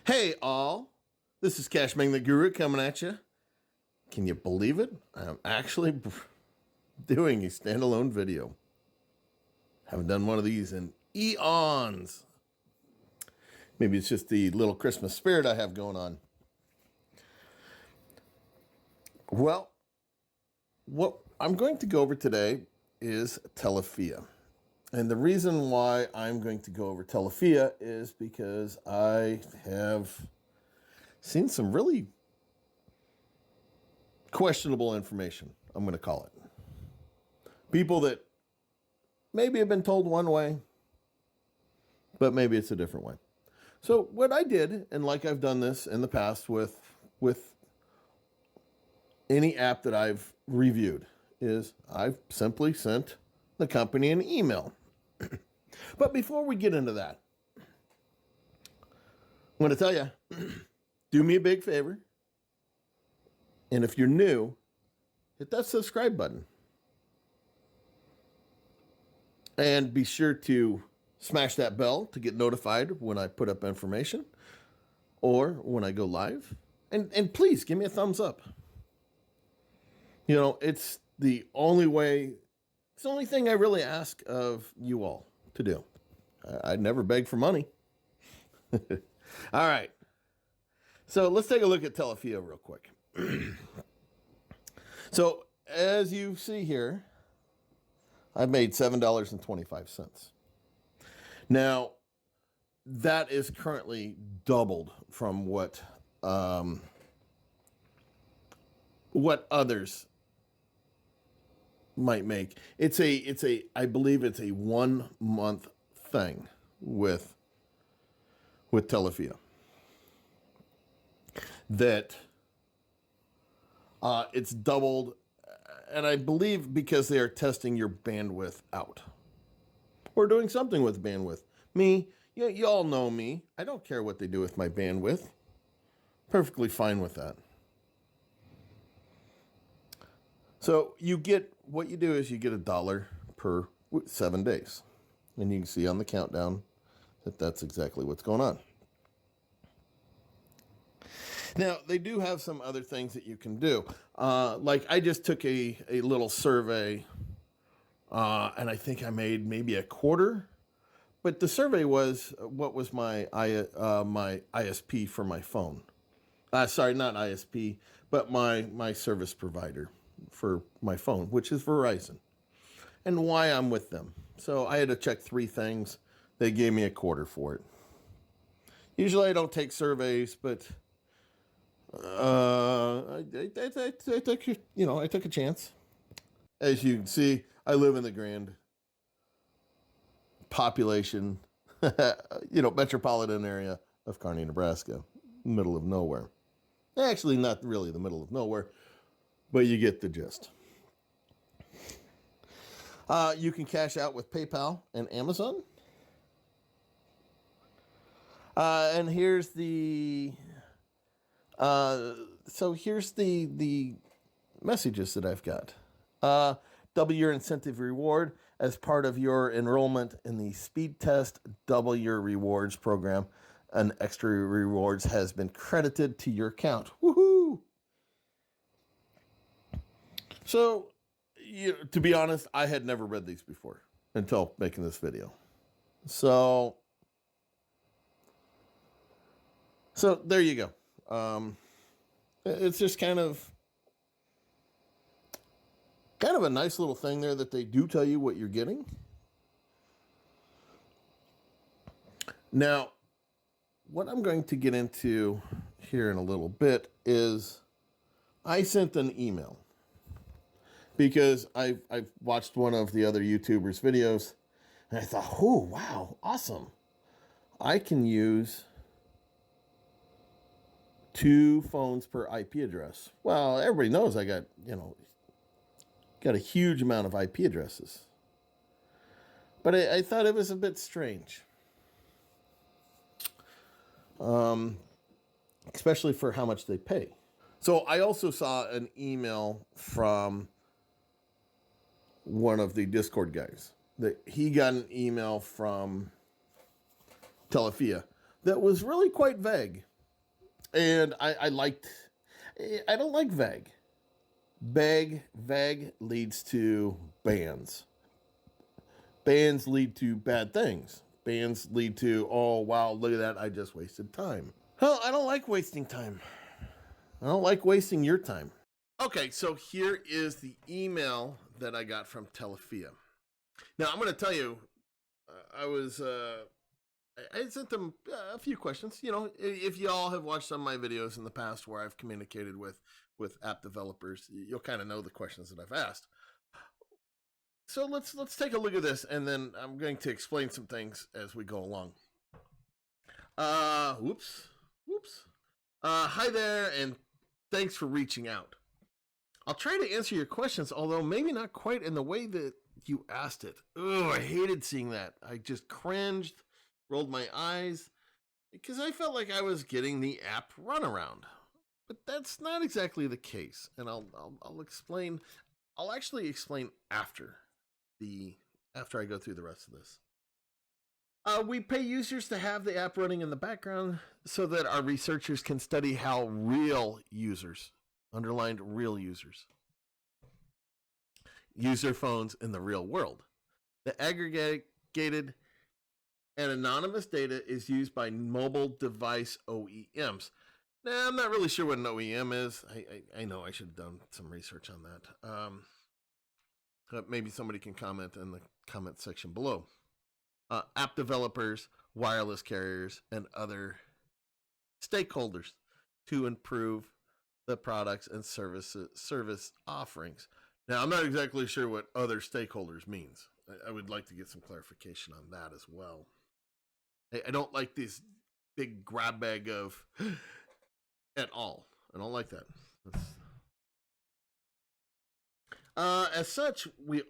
Hey all, this is Cashmagnet coming at you. Can you believe it? I'm actually doing a standalone video. Haven't done one of these in eons. Maybe it's just the little Christmas spirit I have going on. Well, what I'm going to go over today is Telephia. And the reason why I'm going to go over Telephia is because I have seen some really questionable information, I'm going to call it. People that maybe have been told one way, but maybe it's a different way. So what I did, and like I've done this in the past with any app that I've reviewed, is I've simply sent the company an email. But before we get into that, I want to tell you, do me a big favor. And if you're new, hit that subscribe button. And be sure to smash that bell to get notified when I put up information or when I go live. And please give me a thumbs up. You know, it's the only way, it's the only thing I really ask of you all to do. I'd never beg for money. All right. So let's take a look at Telephia real quick. So as you see here, I've made $7.25. Now, that is currently doubled from what others might make. I believe it's a 1 month thing with Telephia. That it's doubled, and I believe because they are testing your bandwidth out. Or doing something with bandwidth. Me, you all know me. I don't care what they do with my bandwidth. Perfectly fine with that. So what you do is you get $1 per 7 days. And you can see on the countdown that that's exactly what's going on. Now, they do have some other things that you can do. Like I just took a little survey, and I think I made maybe a quarter. But the survey was, what was my ISP for my phone? Sorry, not ISP, but my service provider for my phone, which is Verizon, and why I'm with them. So I had to check 3 things. They gave me a quarter for it. Usually I don't take surveys, but I took a chance. As you can see, I live in the grand population, metropolitan area of Kearney, Nebraska, middle of nowhere. Actually, not really the middle of nowhere, but you get the gist. You can cash out with PayPal and Amazon. And here's the here's the messages that I've got. Double your incentive reward as part of your enrollment in the speed test double your rewards program. An extra rewards has been credited to your account. Woohoo! So, to be honest, I had never read these before until making this video. So there you go. It's just kind of a nice little thing there that they do tell you what you're getting. Now, what I'm going to get into here in a little bit is I sent an email because I've watched one of the other YouTubers' videos and I thought, oh, wow, awesome. I can use 2 phones per IP address. Well, everybody knows I got a huge amount of IP addresses. But I thought it was a bit strange. Especially for how much they pay. So I also saw an email from one of the Discord guys that he got an email from Telephia that was really quite vague. And I don't like vague. Vague leads to bans. Bans lead to bad things. Bans lead to, oh, wow, look at that. I just wasted time. Well, I don't like wasting time. I don't like wasting your time. Okay, so here is the email that I got from Telephia. Now, I'm going to tell you, I sent them a few questions. You know, if y'all have watched some of my videos in the past where I've communicated with app developers, you'll kind of know the questions that I've asked. So let's take a look at this, and then I'm going to explain some things as we go along. Whoops. Hi there, and thanks for reaching out. I'll try to answer your questions, although maybe not quite in the way that you asked it. Oh, I hated seeing that. I just cringed, rolled my eyes, because I felt like I was getting the app runaround. But that's not exactly the case, and I'll explain. I'll actually explain after I go through the rest of this. We pay users to have the app running in the background so that our researchers can study how real users, underlined real users, use their phones in the real world. The aggregated and anonymous data is used by mobile device OEMs. Now, I'm not really sure what an OEM is. I know I should have done some research on that. Maybe somebody can comment in the comment section below. App developers, wireless carriers, and other stakeholders to improve the products and service offerings. Now, I'm not exactly sure what other stakeholders means. I would like to get some clarification on that as well. I don't like this big grab bag of at all. I don't like that. As such, we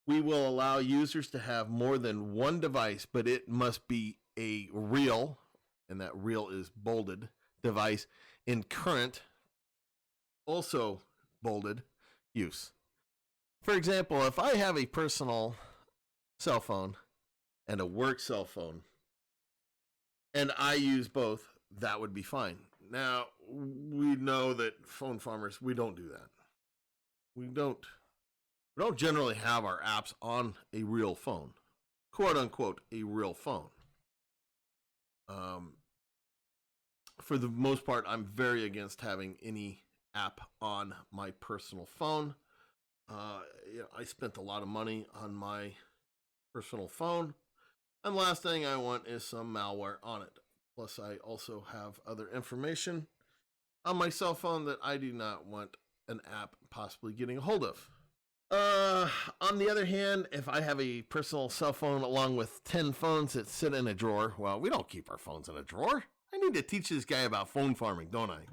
will allow users to have more than one device, but it must be a real, and that real is bolded, device in current, also bolded, use. For example, if I have a personal cell phone and a work cell phone, and I use both, that would be fine. Now, we know that phone farmers, we don't do that. We don't generally have our apps on a real phone, quote unquote, a real phone. For the most part, I'm very against having any app on my personal phone. I spent a lot of money on my personal phone, and the last thing I want is some malware on it. Plus, I also have other information on my cell phone that I do not want an app possibly getting a hold of. On the other hand, if I have a personal cell phone along with 10 phones that sit in a drawer, well, we don't keep our phones in a drawer. I need to teach this guy about phone farming, don't I?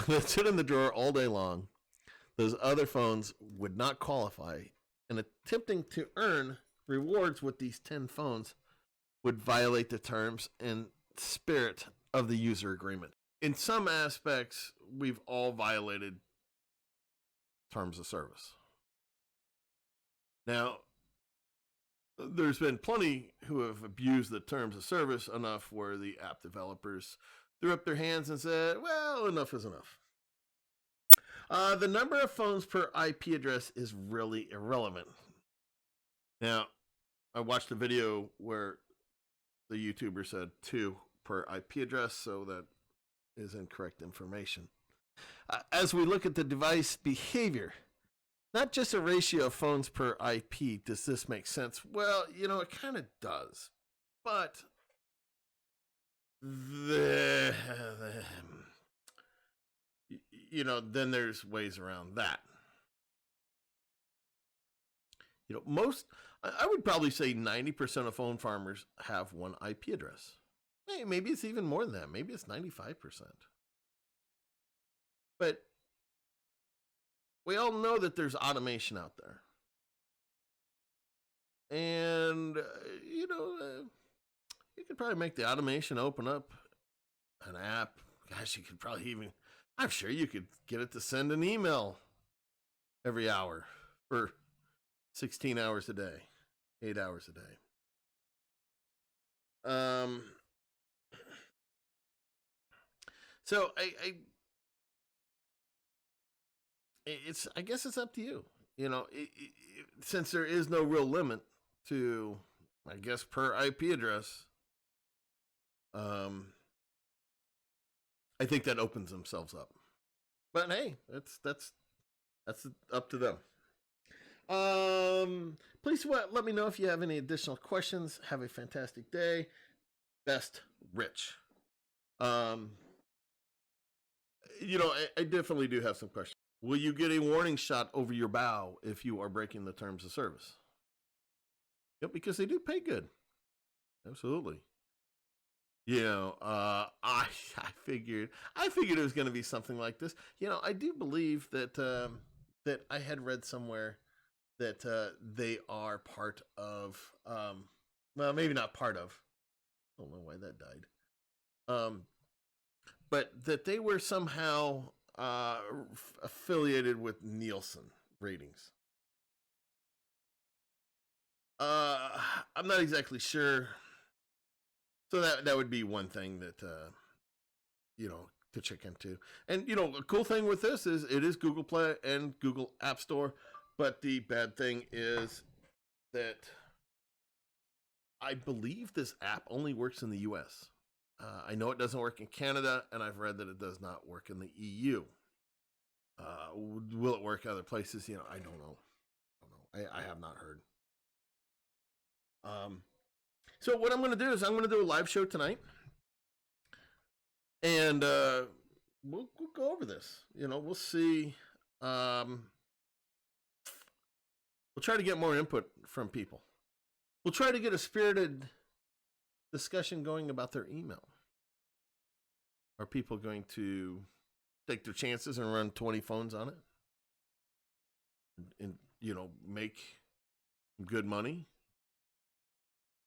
That sit in the drawer all day long. Those other phones would not qualify, and attempting to earn rewards with these 10 phones would violate the terms and spirit of the user agreement. In some aspects, we've all violated terms of service. Now, there's been plenty who have abused the terms of service enough where the app developers threw up their hands and said, well, enough is enough. The number of phones per IP address is really irrelevant. Now, I watched a video where the YouTuber said 2 per IP address, so that is incorrect information. As we look at the device behavior, not just a ratio of phones per IP, does this make sense? Well, it kind of does. But then there's ways around that. I would probably say 90% of phone farmers have one IP address. Hey, maybe it's even more than that. Maybe it's 95%. But we all know that there's automation out there. And, you could probably make the automation open up an app. Gosh, you could probably I'm sure you could get it to send an email every hour for 16 hours a day, 8 hours a day. So I guess it's up to you. You know, since there is no real limit to, I guess, per IP address, I think that opens themselves up. But hey, that's up to them. Please let me know if you have any additional questions. Have a fantastic day. Best, Rich. You know, I definitely do have some questions. Will you get a warning shot over your bow if you are breaking the terms of service? Yep, because they do pay good. Absolutely. You know, I figured it was going to be something like this. You know, I do believe that that I had read somewhere that they are part of, well, maybe not part of. I don't know why that died. But that they were somehow affiliated with Nielsen ratings. I'm not exactly sure. So that would be one thing that you know, to check into. And you know, a cool thing with this is it is Google Play and Google App Store, but the bad thing is that I believe this app only works in the US. I know it doesn't work in Canada, and I've read that it does not work in the EU. Will it work other places? You know, I don't know. I have not heard. So what I'm going to do is I'm going to do a live show tonight, and we'll go over this. You know, we'll see. We'll try to get more input from people. We'll try to get a spirited discussion going about their email. Are people going to take their chances and run 20 phones on it? And you know, make good money?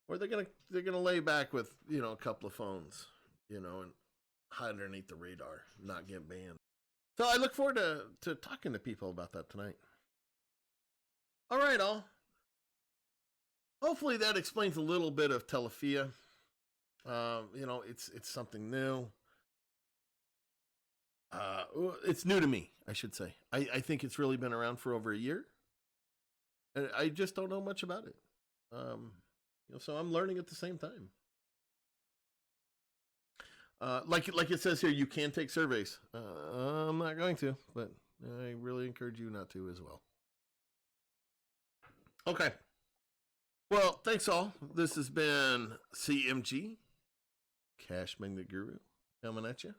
Or they're gonna lay back with, you know, a couple of phones, you know, and hide underneath the radar, not get banned. So I look forward to talking to people about that tonight. All right, all. Hopefully that explains a little bit of Telephia. You know, it's something new. It's new to me, I should say. I think it's really been around for over a year. And I just don't know much about it. You know, so I'm learning at the same time. Like it says here, you can take surveys. I'm not going to, but I really encourage you not to as well. Okay. Well, thanks all. This has been CMG, Cash Magnet Guru, coming at you.